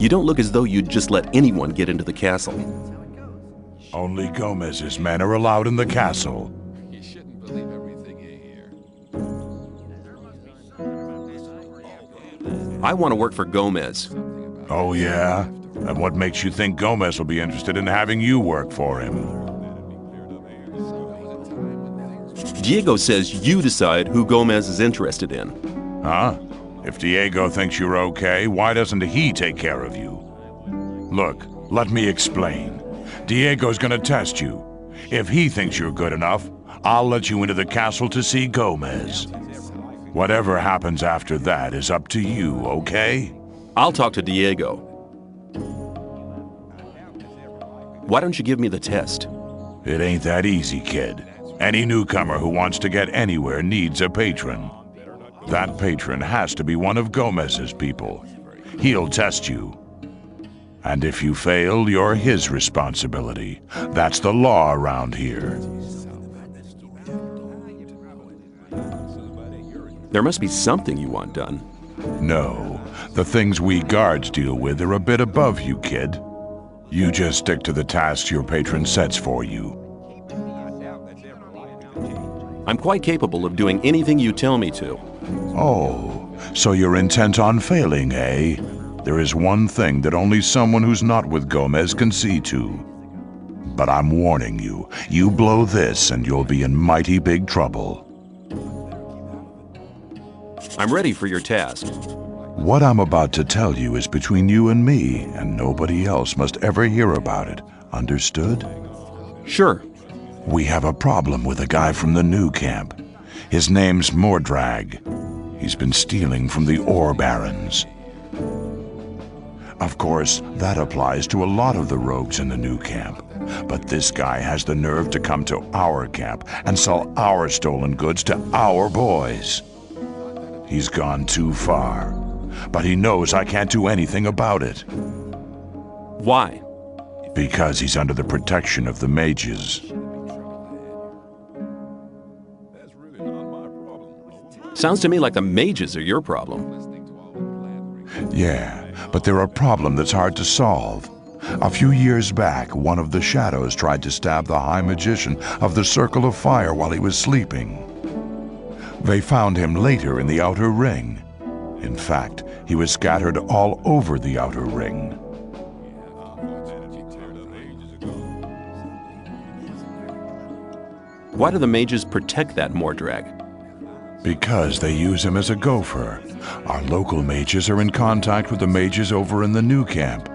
You don't look as though you'd just let anyone get into the castle. Only Gomez's men are allowed in the castle. You shouldn't believe everything you hear. I want to work for Gomez. Oh, yeah? And what makes you think Gomez will be interested in having you work for him? Diego says you decide who Gomez is interested in. Huh? If Diego thinks you're okay, why doesn't he take care of you? Look, let me explain. Diego's gonna test you. If he thinks you're good enough, I'll let you into the castle to see Gomez. Whatever happens after that is up to you, okay? I'll talk to Diego. Why don't you give me the test? It ain't that easy, kid. Any newcomer who wants to get anywhere needs a patron. That patron has to be one of Gomez's people. He'll test you. And if you fail, you're his responsibility. That's the law around here. There must be something you want done. No, the things we guards deal with are a bit above you, kid. You just stick to the tasks your patron sets for you. I'm quite capable of doing anything you tell me to. Oh, so you're intent on failing, eh? There is one thing that only someone who's not with Gomez can see to. But I'm warning you, you blow this and you'll be in mighty big trouble. I'm ready for your task. What I'm about to tell you is between you and me, and nobody else must ever hear about it. Understood? Sure. We have a problem with a guy from the new camp. His name's Mordrag. He's been stealing from the ore barons. Of course, that applies to a lot of the rogues in the new camp. But this guy has the nerve to come to our camp and sell our stolen goods to our boys. He's gone too far, but he knows I can't do anything about it. Why? Because he's under the protection of the mages. Sounds to me like the mages are your problem. Yeah, but they're a problem that's hard to solve. A few years back, one of the shadows tried to stab the High Magician of the Circle of Fire while he was sleeping. They found him later in the Outer Ring. In fact, he was scattered all over the Outer Ring. Why do the mages protect that Mordrag? Because they use him as a gopher. Our local mages are in contact with the mages over in the new camp.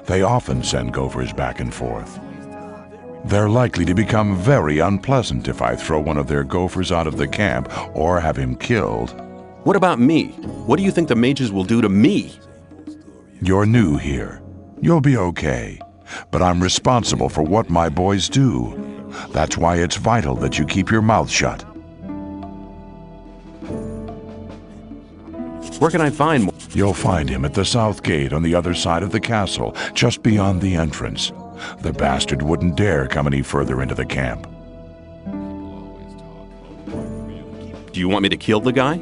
They often send gophers back and forth. They're likely to become very unpleasant if I throw one of their gophers out of the camp or have him killed. What about me? What do you think the mages will do to me? You're new here. You'll be okay. But I'm responsible for what my boys do. That's why it's vital that you keep your mouth shut. Where can I find more? You'll find him at the south gate on the other side of the castle, just beyond the entrance. The bastard wouldn't dare come any further into the camp. Do you want me to kill the guy?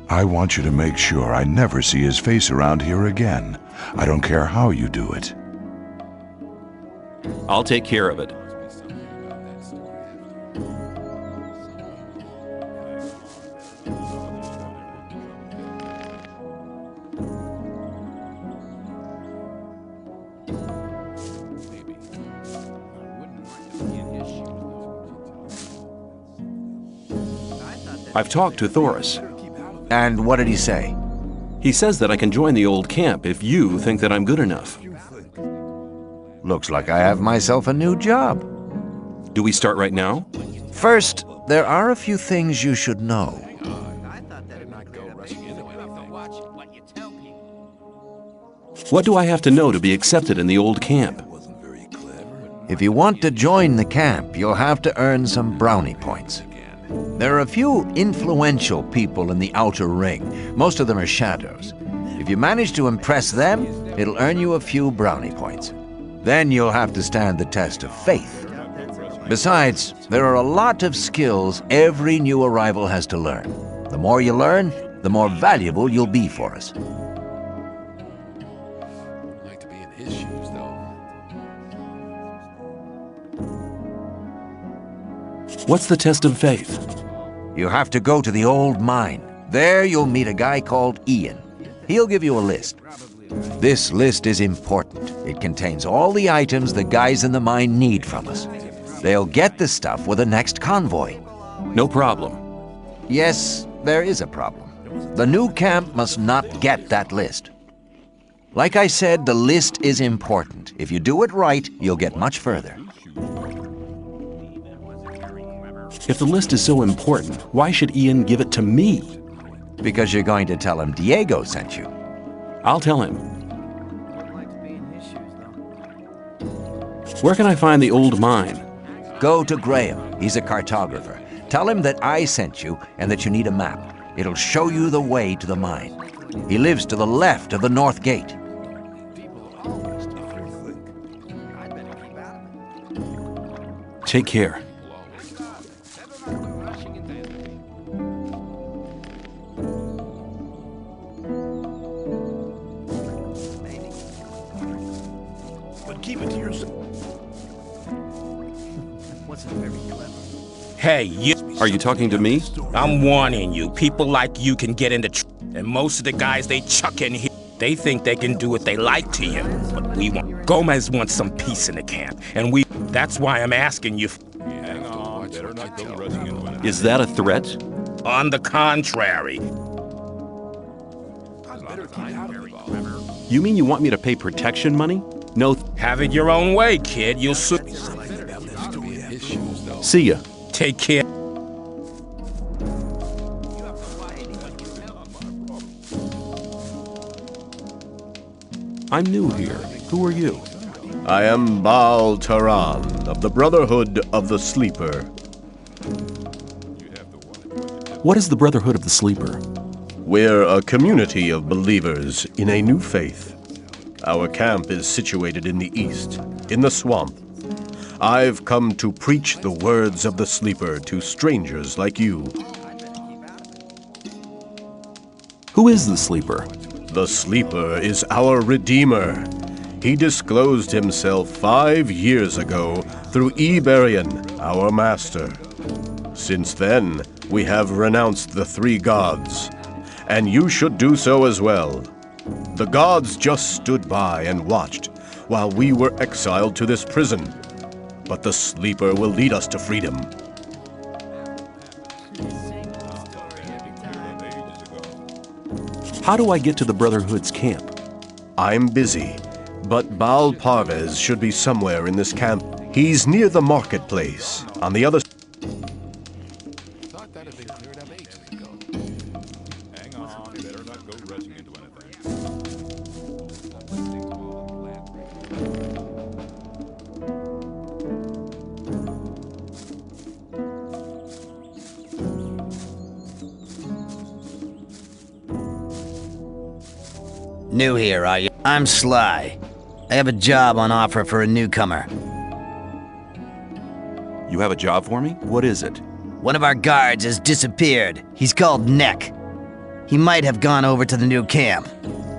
I want you to make sure I never see his face around here again. I don't care how you do it. I'll take care of it. I've talked to Thoris. And what did he say? He says that I can join the old camp if you think that I'm good enough. Looks like I have myself a new job. Do we start right now? First, there are a few things you should know. What do I have to know to be accepted in the old camp? If you want to join the camp, you'll have to earn some brownie points. There are a few influential people in the Outer Ring. Most of them are shadows. If you manage to impress them, it'll earn you a few brownie points. Then you'll have to stand the test of faith. Besides, there are a lot of skills every new arrival has to learn. The more you learn, the more valuable you'll be for us. What's the test of faith? You have to go to the old mine. There you'll meet a guy called Ian. He'll give you a list. This list is important. It contains all the items the guys in the mine need from us. They'll get the stuff with the next convoy. No problem. Yes, there is a problem. The new camp must not get that list. Like I said, the list is important. If you do it right, you'll get much further. If the list is so important, why should Ian give it to me? Because you're going to tell him Diego sent you. I'll tell him. Where can I find the old mine? Go to Graham. He's a cartographer. Tell him that I sent you and that you need a map. It'll show you the way to the mine. He lives to the left of the north gate. Take care. Keep it to yourself. Hey, you. Are you talking to me? I'm warning you. People like you can get into and most of the guys they chuck in here, they think they can do what they like to you. But we want. Gomez wants some peace in the camp, and we. That's why I'm asking you. Hang on, better not go rushing into anything. Is that a threat? On the contrary. You mean you want me to pay protection money? No. Have it your own way, kid. You'll soon. See ya. Take care. I'm new here. Who are you? I am Baal Taran of the Brotherhood of the Sleeper. What is the Brotherhood of the Sleeper? We're a community of believers in a new faith. Our camp is situated in the east, in the swamp. I've come to preach the words of the Sleeper to strangers like you. Who is the Sleeper? The Sleeper is our Redeemer. He disclosed himself 5 years ago through Iberian, our master. Since then, we have renounced the three gods, and you should do so as well. The gods just stood by and watched while we were exiled to this prison. But the Sleeper will lead us to freedom. How do I get to the Brotherhood's camp? I'm busy, but Baal Parvez should be somewhere in this camp. He's near the marketplace, on the other... Thought that had been cleared up ages ago. Hang on, better not go rushing into New here, are you? I'm Sly. I have a job on offer for a newcomer. You have a job for me? What is it? One of our guards has disappeared. He's called Neck. He might have gone over to the new camp.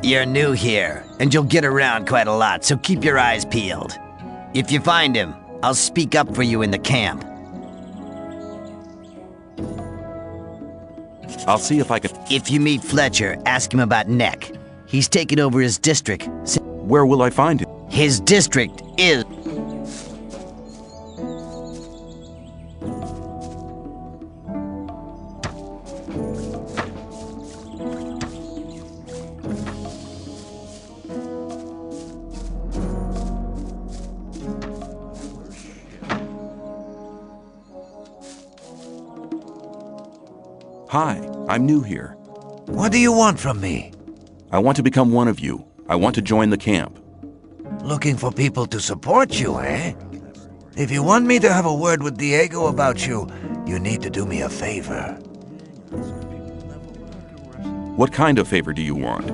You're new here, and you'll get around quite a lot, so keep your eyes peeled. If you find him, I'll speak up for you in the camp. I'll see if I can... If you meet Fletcher, ask him about Neck. He's taken over his district. Where will I find him? His district is... Hi, I'm new here. What do you want from me? I want to become one of you. I want to join the camp. Looking for people to support you, eh? If you want me to have a word with Diego about you, you need to do me a favor. What kind of favor do you want?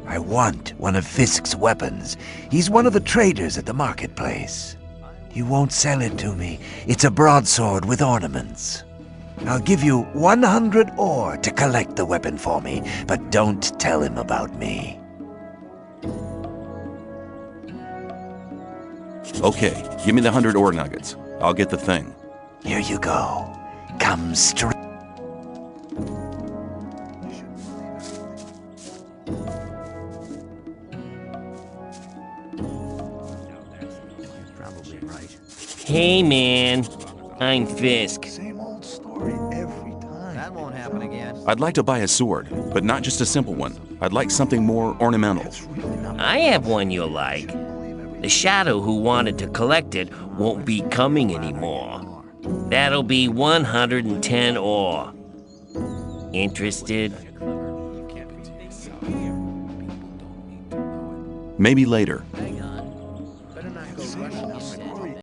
I want one of Fisk's weapons. He's one of the traders at the marketplace. He won't sell it to me. It's a broadsword with ornaments. I'll give you 100 ore to collect the weapon for me, but don't tell him about me. Okay, give me the 100 ore nuggets. I'll get the thing. Here you go. Come straight. Probably right. Hey, man. I'm Fisk. Same old story every time. That won't happen again. I'd like to buy a sword, but not just a simple one. I'd like something more ornamental. I have one you'll like. The shadow who wanted to collect it won't be coming anymore. That'll be 110 ore. Interested? Maybe later.